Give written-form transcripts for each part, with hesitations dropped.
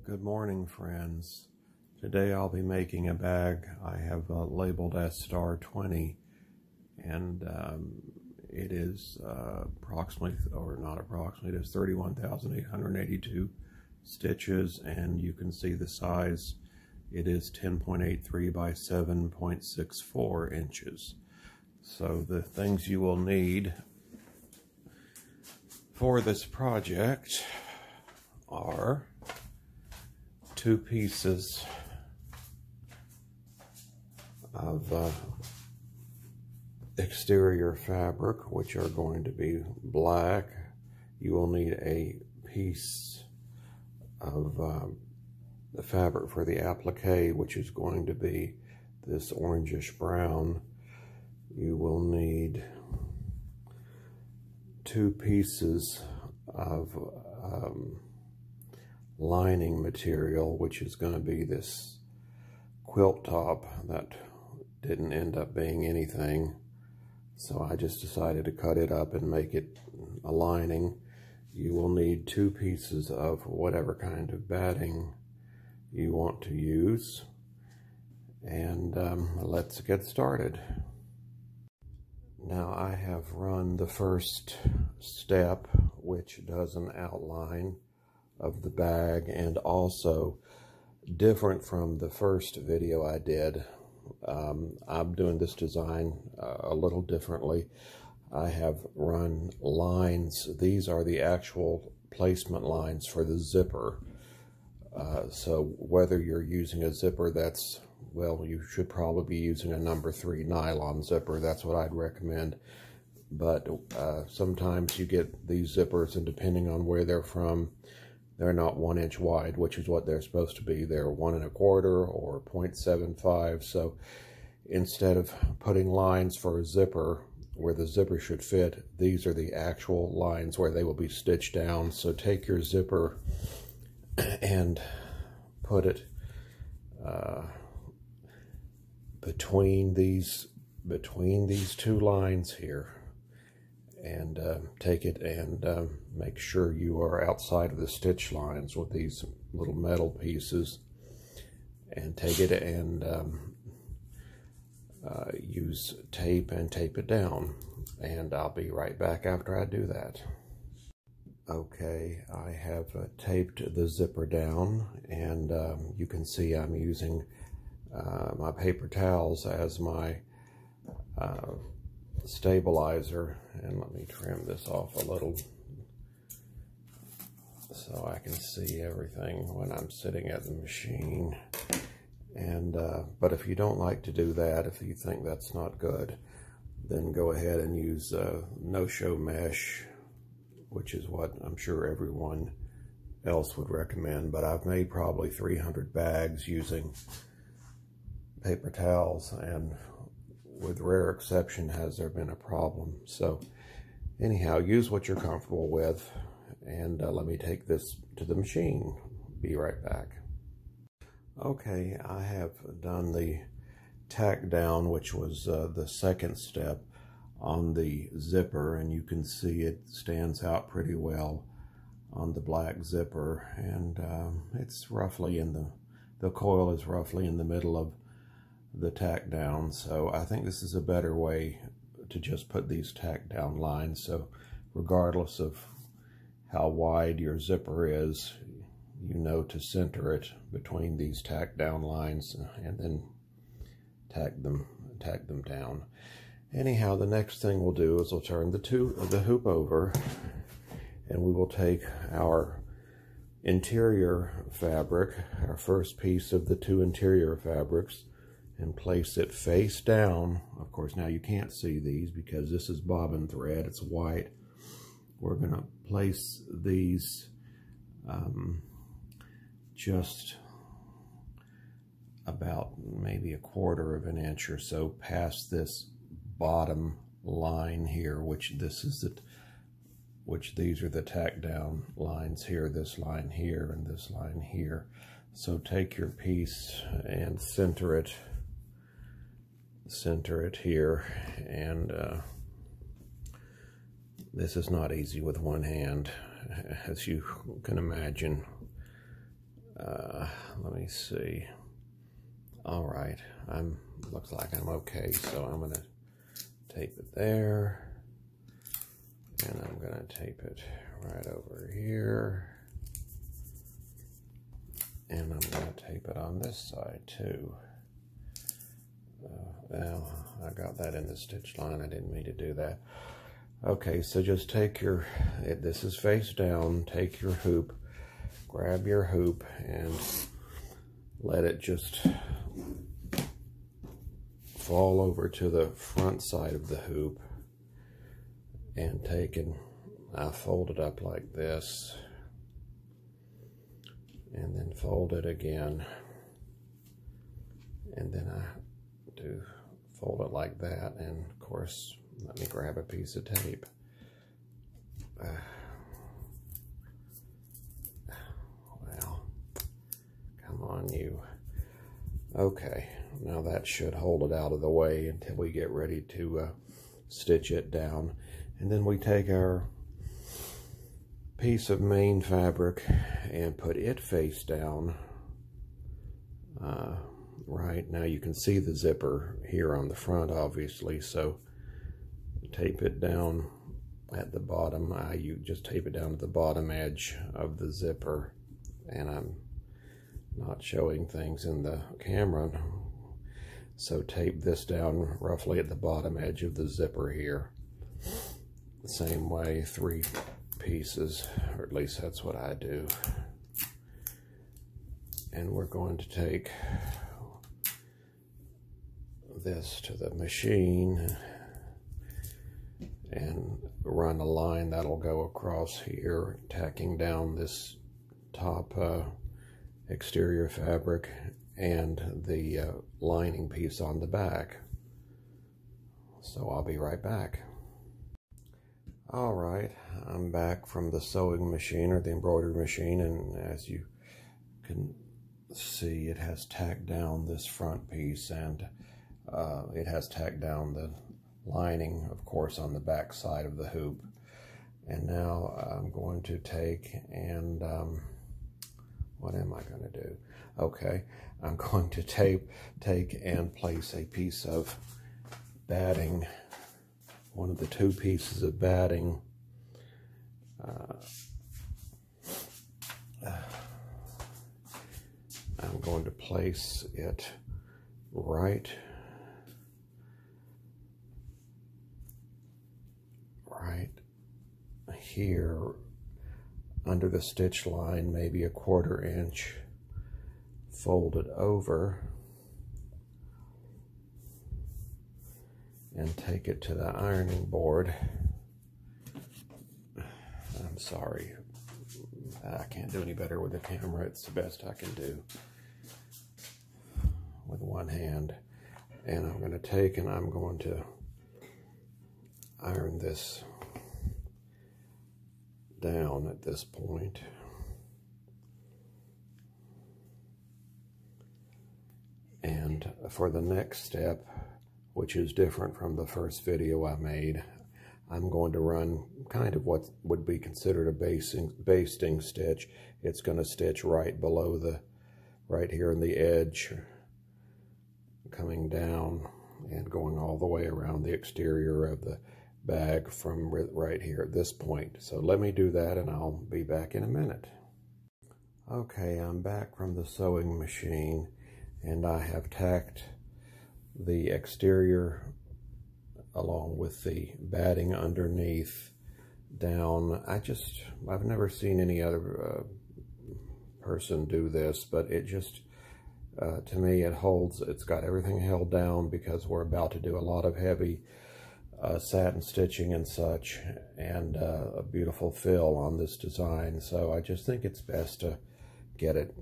Good morning, friends. Today I'll be making a bag I have labeled as Star 20, and it is approximately, or not approximately, it is 31,882 stitches, and you can see the size. It is 10.83 by 7.64 inches. So the things you will need for this project are 2 pieces of exterior fabric, which are going to be black. You will need a piece of the fabric for the applique, which is going to be this orangish brown. You will need 2 pieces of lining material, which is going to be this quilt top that didn't end up being anything, so I just decided to cut it up and make it a lining. You will need 2 pieces of whatever kind of batting you want to use, and let's get started. Now I have run the first step, which does an outline of the bag, and also different from the first video I did. I'm doing this design a little differently. I have run lines. These are the actual placement lines for the zipper. So whether you're using a zipper that's, well, you should probably be using a number 3 nylon zipper. That's what I'd recommend. But sometimes you get these zippers, and depending on where they're from, they're not 1 inch wide, which is what they're supposed to be. They're 1 1/4 or 0.75. So instead of putting lines for a zipper where the zipper should fit, these are the actual lines where they will be stitched down. So take your zipper and put it between these 2 lines here, and take it and make sure you are outside of the stitch lines with these little metal pieces, and take it and use tape and tape it down, and I'll be right back after I do that. Okay, I have taped the zipper down, and you can see I'm using my paper towels as my stabilizer. And let me trim this off a little so I can see everything when I'm sitting at the machine. And but if you don't like to do that, if you think that's not good, then go ahead and use no-show mesh, which is what I'm sure everyone else would recommend. But I've made probably 300 bags using paper towels, and with rare exception has there been a problem. So anyhow, use what you're comfortable with, and let me take this to the machine. Be right back. Okay, I have done the tack down, which was the second step on the zipper, and you can see it stands out pretty well on the black zipper, and it's roughly in the coil is roughly in the middle of the tack down. So I think this is a better way to just put these tack down lines. So regardless of how wide your zipper is, you know to center it between these tack down lines, and then tack them down. Anyhow, the next thing we'll do is we'll turn the hoop over, and we will take our interior fabric, our first piece of the 2 interior fabrics, and place it face down. Of course, now you can't see these because this is bobbin thread, it's white. We're going to place these just about maybe 1/4 of an inch or so past this bottom line here, which these are the tack down lines here, this line here and this line here. So take your piece and center it here, and this is not easy with one hand, as you can imagine. Let me see. All right, looks like I'm okay, so I'm gonna tape it there, and I'm gonna tape it right over here, and I'm gonna tape it on this side too. Well, I got that in the stitch line. I didn't mean to do that. Okay, so just take this is face down, take your hoop, grab your hoop, and let it just fall over to the front side of the hoop, and I fold it up like this, and then fold it again, and then I fold it like that, and of course, let me grab a piece of tape. Well, come on, you. Okay, now that should hold it out of the way until we get ready to stitch it down. And then we take our piece of main fabric and put it face down. Right now you can see the zipper here on the front, obviously, so tape it down at the bottom. You just tape it down to the bottom edge of the zipper, and I'm not showing things in the camera, so tape this down roughly at the bottom edge of the zipper here. The same way, 3 pieces, or at least that's what I do. And we're going to take this to the machine and run a line that'll go across here, tacking down this top exterior fabric and the lining piece on the back. So I'll be right back. All right, I'm back from the sewing machine, or the embroidery machine, and as you can see, it has tacked down this front piece, and it has tacked down the lining, of course, on the back side of the hoop. And now I'm going to take and what am I going to do? Okay, I'm going to take and place a piece of batting, one of the 2 pieces of batting, I'm going to place it right here under the stitch line, maybe a 1/4 inch, fold it over, and take it to the ironing board. I'm sorry, I can't do any better with the camera. It's the best I can do with one hand. And I'm going to take and I'm going to iron this down at this point. And for the next step, which is different from the first video I made, I'm going to run kind of what would be considered a basting stitch. It's going to stitch right below right here in the edge, coming down and going all the way around the exterior of the bag from right here at this point. So let me do that and I'll be back in a minute. Okay, I'm back from the sewing machine, and I have tacked the exterior along with the batting underneath down. I've never seen any other person do this, but it just to me it's got everything held down because we're about to do a lot of heavy satin stitching and such, and a beautiful fill on this design. So I just think it's best to get it,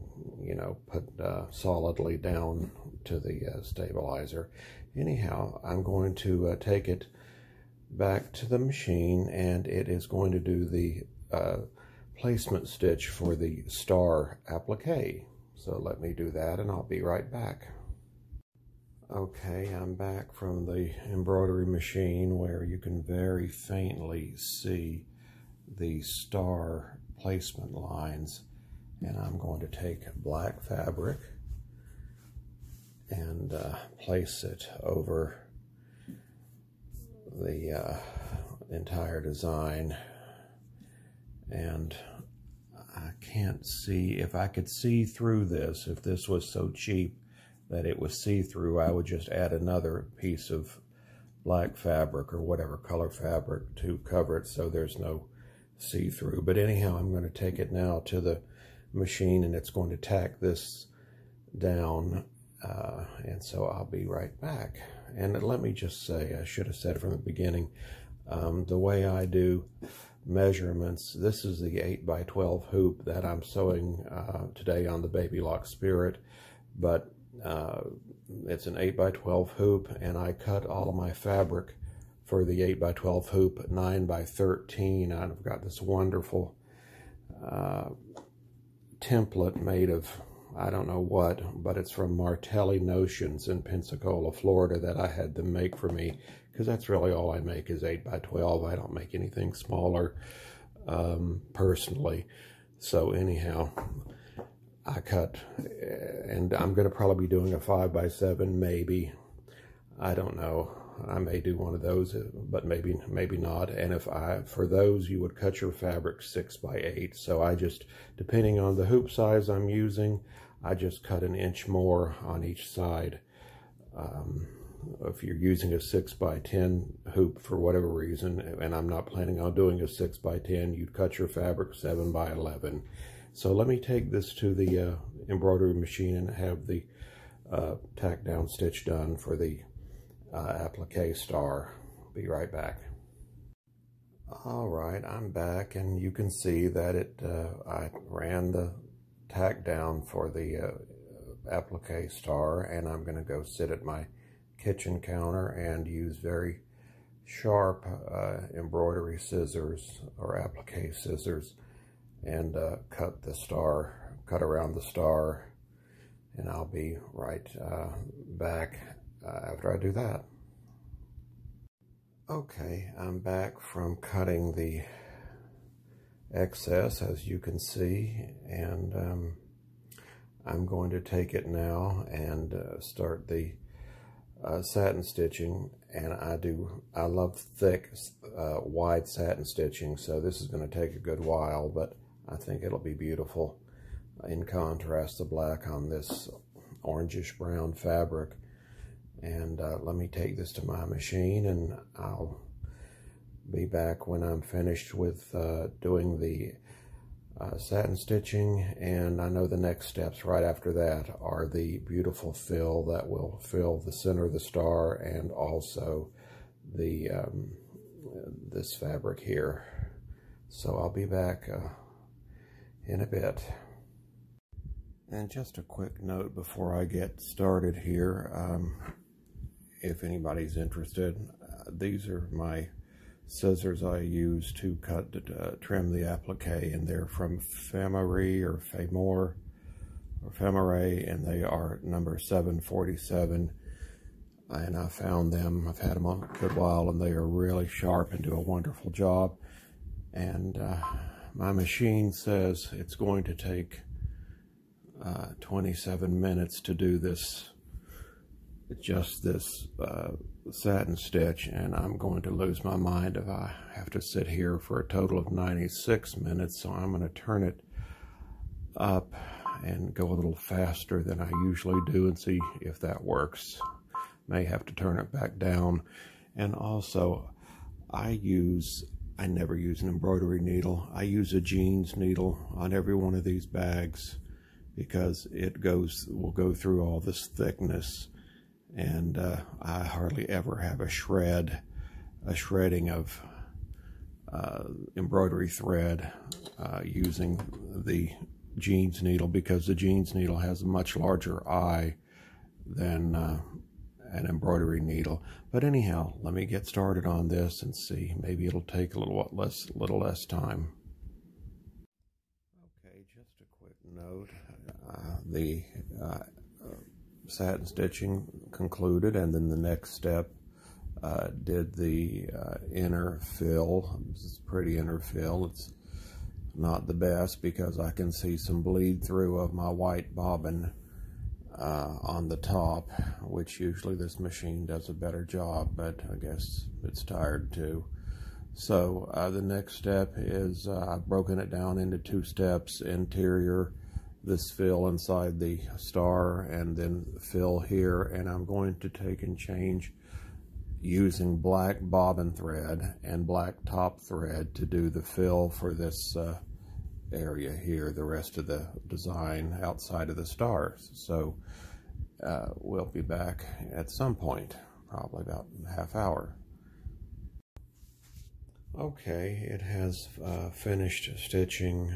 put solidly down to the stabilizer. Anyhow, I'm going to take it back to the machine, and it is going to do the placement stitch for the star applique. So let me do that and I'll be right back. Okay, I'm back from the embroidery machine, where you can very faintly see the star placement lines. And I'm going to take black fabric and place it over the entire design. And I can't see, if I could see through this, if this was so cheap that it was see-through, I would just add another piece of black fabric or whatever color fabric to cover it so there's no see-through. But anyhow, I'm going to take it now to the machine and it's going to tack this down, and so I'll be right back. And let me just say, I should have said from the beginning, the way I do measurements, this is the 8x12 hoop that I'm sewing today on the Baby Lock Spirit, but it's an 8x12 hoop, and I cut all of my fabric for the 8x12 hoop 9x13. I've got this wonderful template made of, I don't know what, but it's from Martelli Notions in Pensacola, Florida, that I had them make for me, because that's really all I make is 8x12. I don't make anything smaller personally. So anyhow, I cut, and I'm going to probably be doing a 5x7, maybe. I don't know. I may do one of those, but maybe not. And for those, you would cut your fabric 6x8. So I just, depending on the hoop size I'm using, I just cut an inch more on each side. If you're using a 6x10 hoop for whatever reason, and I'm not planning on doing a 6x10, you'd cut your fabric 7x11. So let me take this to the embroidery machine and have the tack down stitch done for the applique star. Be right back. All right, I'm back, and you can see that I ran the tack down for the applique star, and I'm going to go sit at my kitchen counter and use very sharp embroidery scissors or applique scissors and cut around the star, and I'll be right back after I do that. Okay, I'm back from cutting the excess, as you can see, and I'm going to take it now and start the satin stitching. And I love thick, wide satin stitching, so this is going to take a good while, but I think it'll be beautiful in contrast to black on this orangish brown fabric. And let me take this to my machine, and I'll be back when I'm finished with doing the satin stitching. And I know the next steps right after that are the beautiful fill that will fill the center of the star, and also the this fabric here. So I'll be back in a bit. And just a quick note before I get started here, if anybody's interested, these are my scissors I use to trim the applique, and they're from Femery or Femore or Femere, and they are number 747. And I found them, I've had them a good while, and they are really sharp and do a wonderful job. And my machine says it's going to take 27 minutes to do this, just this satin stitch, and I'm going to lose my mind if I have to sit here for a total of 96 minutes. So I'm going to turn it up and go a little faster than I usually do and see if that works. May have to turn it back down. And also, I never use an embroidery needle. I use a jeans needle on every one of these bags, because it will go through all this thickness, and I hardly ever have a shredding of embroidery thread using the jeans needle, because the jeans needle has a much larger eye than an embroidery needle. But anyhow, let me get started on this and see. Maybe it'll take a little less time. Okay, just a quick note. The satin stitching concluded, and then the next step did the inner fill. This is pretty inner fill. It's not the best because I can see some bleed through of my white bobbin on the top, which usually this machine does a better job, but I guess it's tired too. So the next step is I've broken it down into 2 steps: interior, this fill inside the star, and then fill here. And I'm going to take and change using black bobbin thread and black top thread to do the fill for this area here, the rest of the design outside of the stars. So we'll be back at some point, probably about a half hour. Okay, it has finished stitching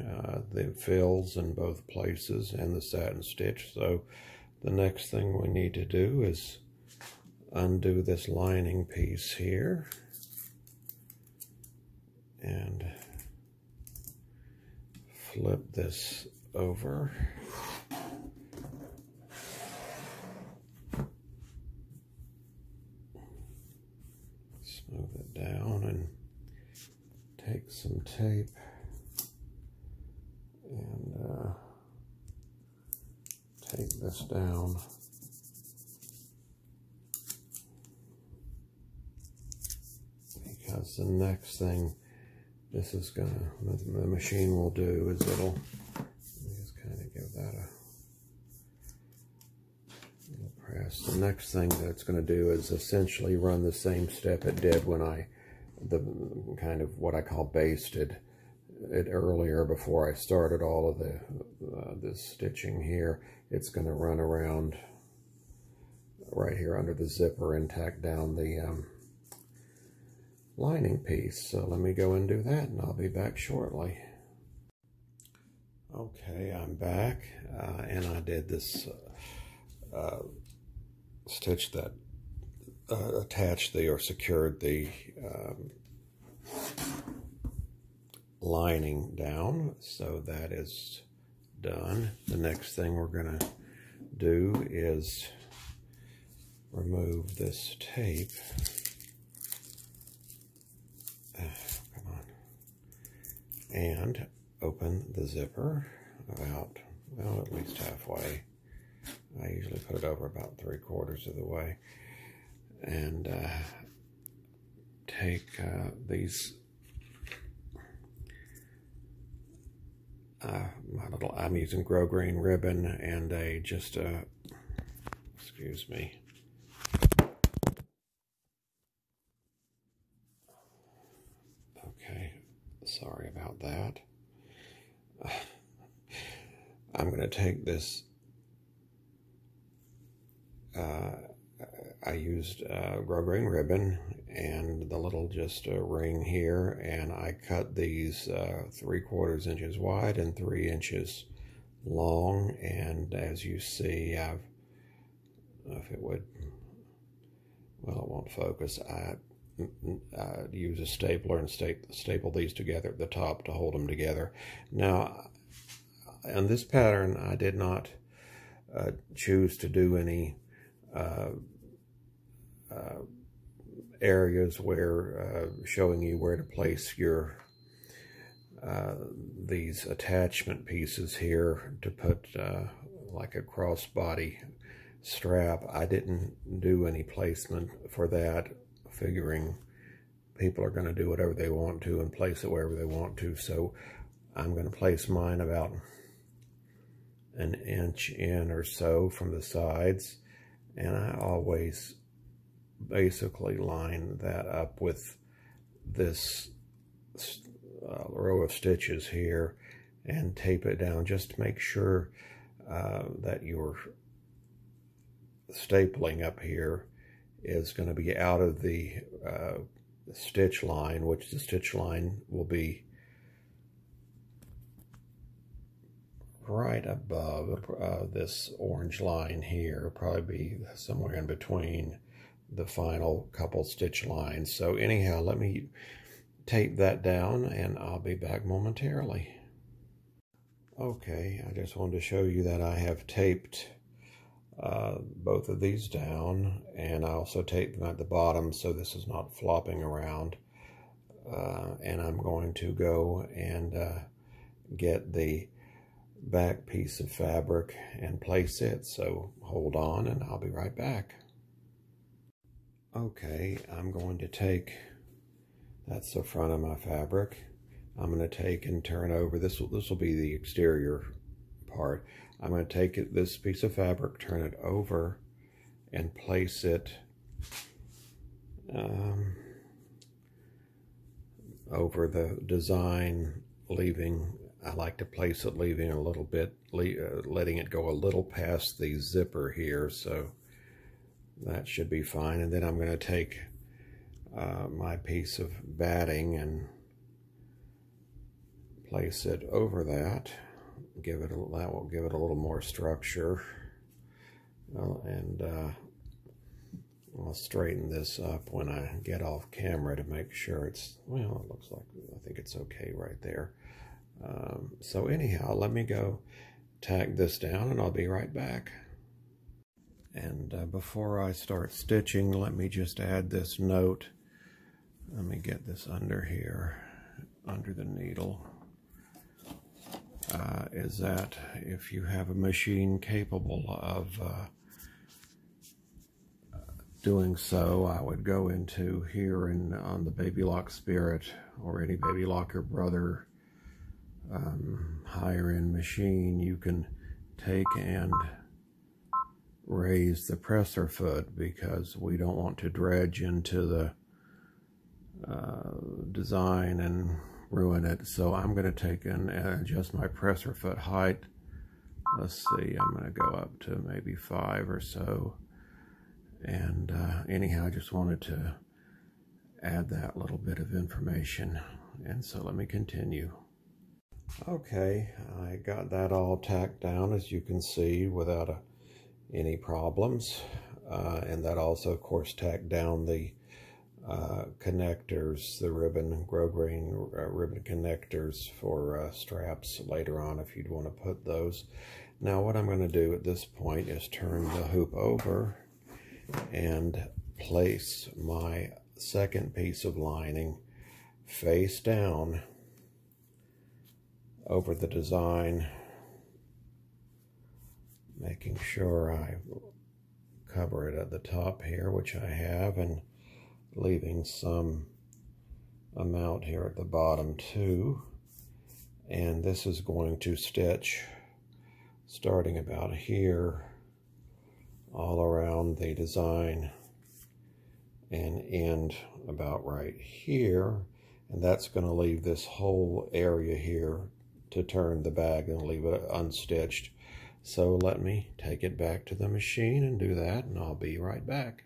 the fills in both places and the satin stitch. So the next thing we need to do is undo this lining piece here and flip this over. Smooth it down and take some tape and take this down. Because the next thing the machine will do is it'll, let me just kind of give that a little press. The next thing that it's going to do is essentially run the same step it did when the kind of what I call basted it earlier before I started all of the stitching here. It's going to run around right here under the zipper and tack down the lining piece. So let me go and do that, and I'll be back shortly. Okay, I'm back, and I did this stitch that attached or secured the lining down. So that is done. The next thing we're going to do is remove this tape. Come on. And open the zipper about, well, at least halfway. I usually put it over about 3/4 of the way. And take these, I'm using grosgrain ribbon and excuse me. Okay, sorry about that. I'm going to take this, I used grosgrain ribbon and the little ring here, and I cut these 3/4 inches wide and 3 inches long. And as you see, if it would, well, it won't focus. I use a stapler and staple these together at the top to hold them together. Now, on this pattern, I did not choose to do any areas where showing you where to place your these attachment pieces here to put like a crossbody strap. I didn't do any placement for that, figuring people are going to do whatever they want to and place it wherever they want to. So I'm going to place mine about an inch in or so from the sides, and I always basically line that up with this row of stitches here and tape it down just to make sure that your stapling up here is going to be out of the stitch line, which the stitch line will be right above this orange line here, probably be somewhere in between the final couple stitch lines. So anyhow, let me tape that down and I'll be back momentarily. Okay, I just wanted to show you that I have taped both of these down, and I also taped them at the bottom so this is not flopping around. And I'm going to go and get the back piece of fabric and place it. So hold on and I'll be right back. Okay, I'm going to take, that's the front of my fabric. I'm going to take and turn over, this will be the exterior part. I'm going to take this piece of fabric, turn it over, and place it over the design, leaving, I like to place it leaving a little bit, letting it go a little past the zipper here, so that should be fine. And then I'm going to take my piece of batting and place it over that. That will give it a little more structure. And I'll straighten this up when I get off camera to make sure it's, well, it looks like, I think it's okay right there. So anyhow, let me go tack this down and I'll be right back. And before I start stitching, let me just add this note. Let me get this under here, under the needle. Is that if you have a machine capable of doing so, I would go into here and on the Baby Lock Spirit or any Baby Locker Brother higher end machine, you can take and raise the presser foot, because we don't want to dredge into the design and ruin it. So I'm going to take and adjust my presser foot height. Let's see, I'm going to go up to maybe 5 or so. And anyhow, I just wanted to add that little bit of information. And so let me continue. Okay, I got that all tacked down, as you can see, without any problems. And that also, of course, tacked down the connectors, the ribbon, grosgrain ribbon connectors for straps later on if you'd want to put those. Now what I'm going to do at this point is turn the hoop over and place my second piece of lining face down over the design, making sure I cover it at the top here, which I have, and leaving some amount here at the bottom too. And this is going to stitch starting about here all around the design and end about right here. And that's going to leave this whole area here to turn the bag and leave it unstitched. So let me take it back to the machine and do that, and I'll be right back.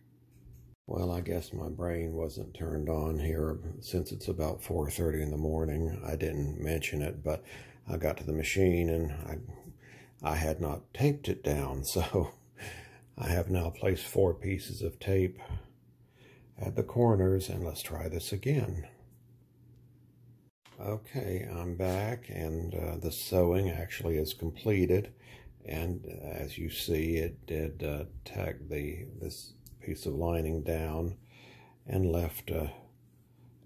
Well, I guess my brain wasn't turned on here since it's about 4:30 in the morning. I didn't mention it, but I got to the machine and I had not taped it down. So I have now placed 4 pieces of tape at the corners, and let's try this again. Okay, I'm back, and the sewing actually is completed. And as you see, it did tack this piece of lining down and left a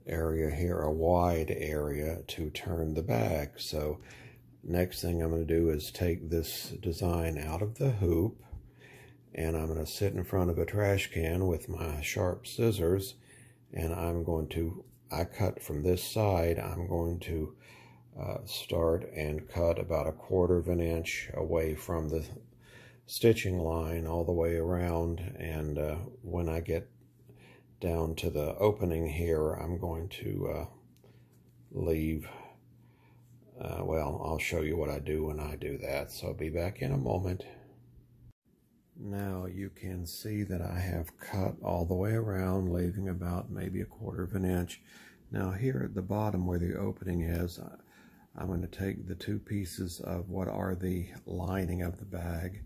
area here, a wide area to turn the bag. So next thing I'm going to do is take this design out of the hoop, and I'm going to sit in front of a trash can with my sharp scissors, and I'm going to, I cut from this side, I'm going to start and cut about 1/4 of an inch away from the stitching line all the way around. And when I get down to the opening here, I'm going to leave, well, I'll show you what I do when I do that. So I'll be back in a moment. Now you can see that I have cut all the way around, leaving about maybe 1/4 of an inch. Now here at the bottom where the opening is, I'm going to take the 2 pieces of what are the lining of the bag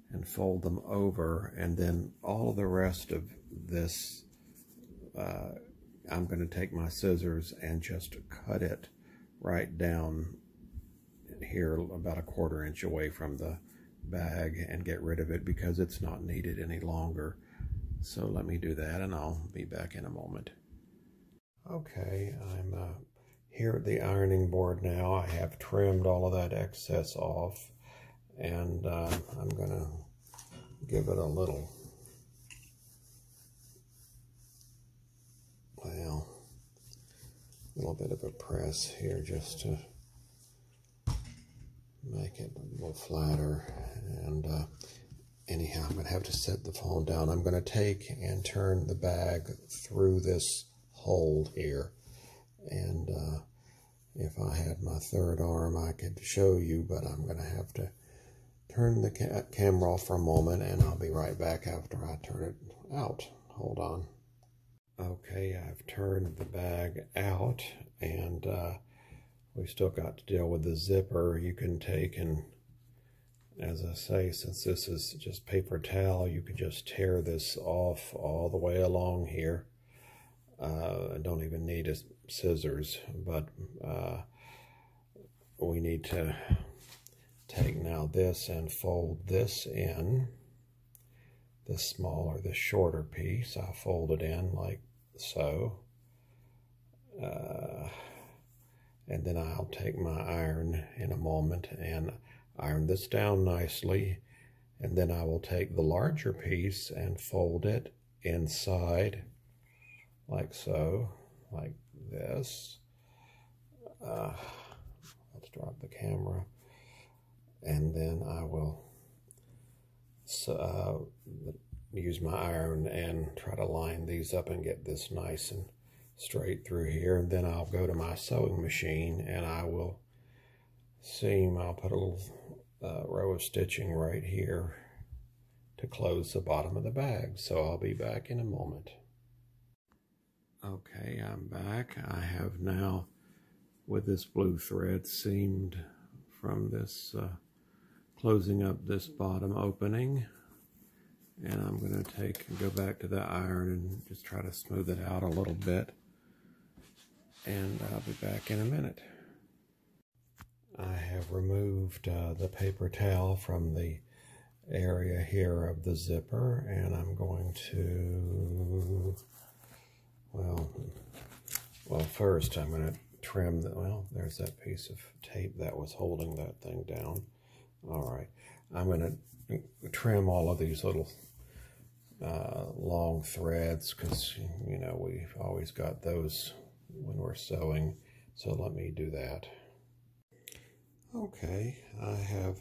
and fold them over, and then all of the rest of this, I'm going to take my scissors and just cut it right down here about 1/4 inch away from the bag and get rid of it because it's not needed any longer. So let me do that and I'll be back in a moment. Okay, I'm here at the ironing board now. I have trimmed all of that excess off, and I'm going to give it a little, well, a little bit of a press here just to make it a little flatter. And anyhow, I'm going to have to set the phone down. I'm going to take and turn the bag through this hole here. And if I had my third arm, I could show you, but I'm going to have to turn the camera off for a moment, and I'll be right back after I turn it out. Hold on. Okay, I've turned the bag out, and we still got to deal with the zipper. You can take and, as I say, since this is just paper towel, you can just tear this off all the way along here. I don't even need scissors, but we need to take now this and fold this in, this smaller, this shorter piece. I'll fold it in like so, and then I'll take my iron in a moment and iron this down nicely, and then I will take the larger piece and fold it inside like so, like this. Let's drop the camera, and then I will use my iron and try to line these up and get this nice and straight through here. And then I'll go to my sewing machine and I will seam. I'll put a little row of stitching right here to close the bottom of the bag. So I'll be back in a moment. Okay, I'm back. I have now, with this blue thread, seamed from this, closing up this bottom opening. And I'm going to take and go back to the iron and just try to smooth it out a little bit. And I'll be back in a minute. I have removed the paper towel from the area here of the zipper, and I'm going to, well, first I'm going to trim the, there's that piece of tape that was holding that thing down. All right, I'm going to trim all of these little long threads, because you know we've always got those when we're sewing, so let me do that. Okay, I have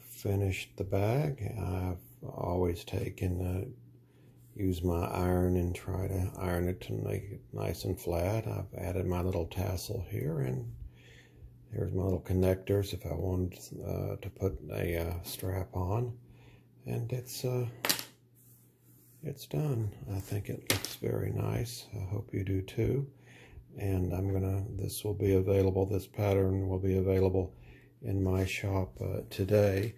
finished the bag. I've always use my iron and try to iron it to make it nice and flat. I've added my little tassel here, and here's my little connectors if I wanted to put a strap on. And it's done. I think it looks very nice. I hope you do too. And this will be available, this pattern will be available in my shop today.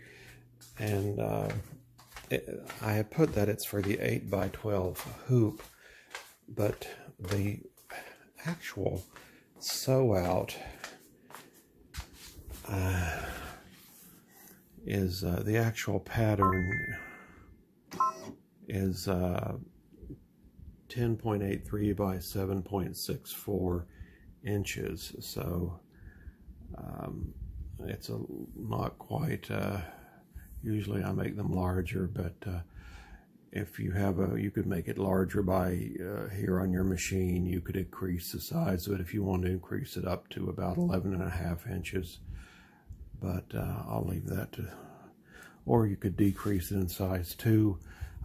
And I have put that it's for the 8x12 hoop, but the actual sew out is the actual pattern is 10.83 by 7.64 inches, so it's not quite, usually I make them larger, but if you have you could make it larger by here on your machine. You could increase the size of it if you want to increase it up to about 11.5 inches, but I'll leave that to, or you could decrease it in size too.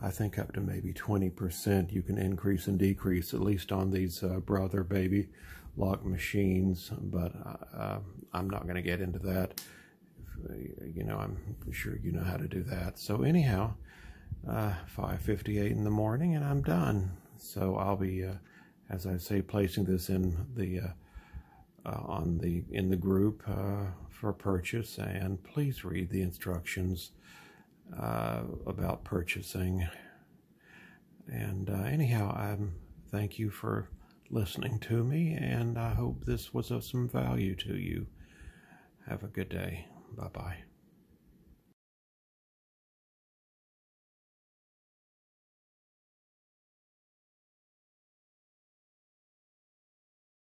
I think up to maybe 20% you can increase and decrease, at least on these Brother Baby lock machines, but I'm not going to get into that. You know, I'm sure you know how to do that. So anyhow, 5:58 in the morning and I'm done. So I'll be, as I say, placing this in the in the group for purchase, and please read the instructions about purchasing. And anyhow, thank you for listening to me, and I hope this was of some value to you. Have a good day. Bye-bye.